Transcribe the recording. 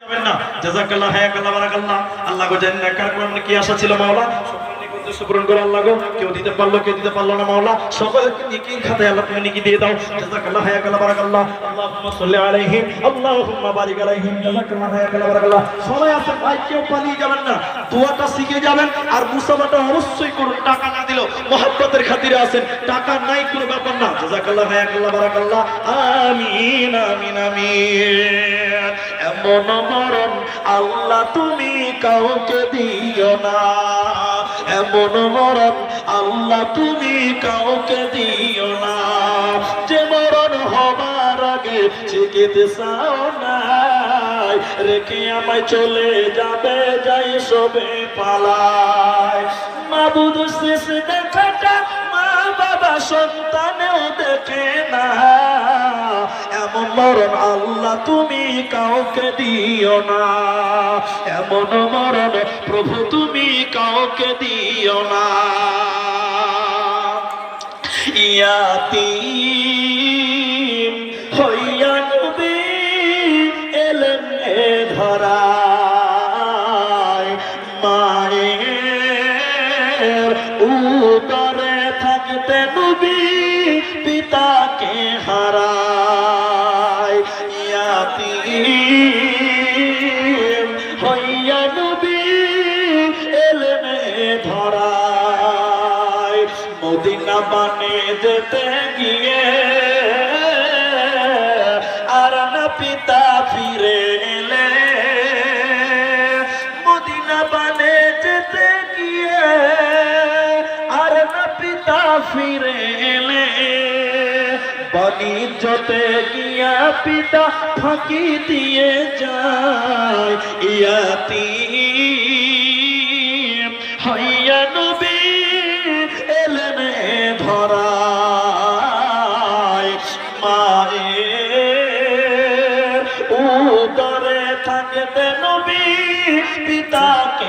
না জাযাকাল্লাহ হায়াকাল্লাহ বারাকাল্লাহ। আল্লাহ গো জান্নাত কার কোরআন কি আশা ছিল মাওলা, পূরণ করে আল্লাহ গো। কেউ দিতে পারলো কেউ দিতে পারলো না মাওলা, সকলকে নেকির খাতায় আল্লাহ তুমি নেকি দিয়ে দাও। জাযাকাল্লাহ হায়াকাল্লাহ বারাকাল্লাহ। আল্লাহুম্মা সাল্লি আলাইহিম আল্লাহুম্মা বারিক আলাইহিম। জাযাকাল্লাহ হায়াকাল্লাহ বারাকাল্লাহ। সবাই আছে ভাই, কেউ পালিয়ে যাবেন না, দোয়াটা শিখে যাবেন আর মুসাফাটা অবশ্যই করুন। টাকা না দিলেও মহব্বতের খাতিরে আছেন, টাকা নাই কোনো ব্যাপার না। জাযাকাল্লাহ হায়াকাল্লাহ বারাকাল্লাহ। আমিন আমিন আমিন। এমন মরণ আল্লাহ তুমি কাউকে দিও না, এমন মরণ আল্লাহ তুমি কাউকে দিও না, যে মরণ হবার আগে চিকিৎসাও নাই, রেখে আমায় চলে যাবে যাই সবে পালায়। মাবুদ শেষ দেখাটা মা বাবা সন্তানেও দেখে না, এমন মরণ আল্লাহ তুমি কাউকে দিও না, এমন মরণ প্রভু তুমি কাউকে দিও না। ইয়াতীম হইয়া নবী এলেন এ ধরায়, মায়ের উদরে থাকতে নবী পিতাকে হারায়। ইয়াতীম হইয়া নবী এলেন এ ধরায়, মদিনা বানে যেতে গিয়ে আর না পিতা ফিরে এলে, মদিনা বানে যেতে গিয়ে আর না পিতা ফিরে এলে, বাণিজ্যতে গিয়া পিতা ফাঁকি দিয়ে যায়। ইয়াতীম হইয়া নবী এলেন এ ধরায়, মায়ের উদরে থাকতে নবী পিতাকে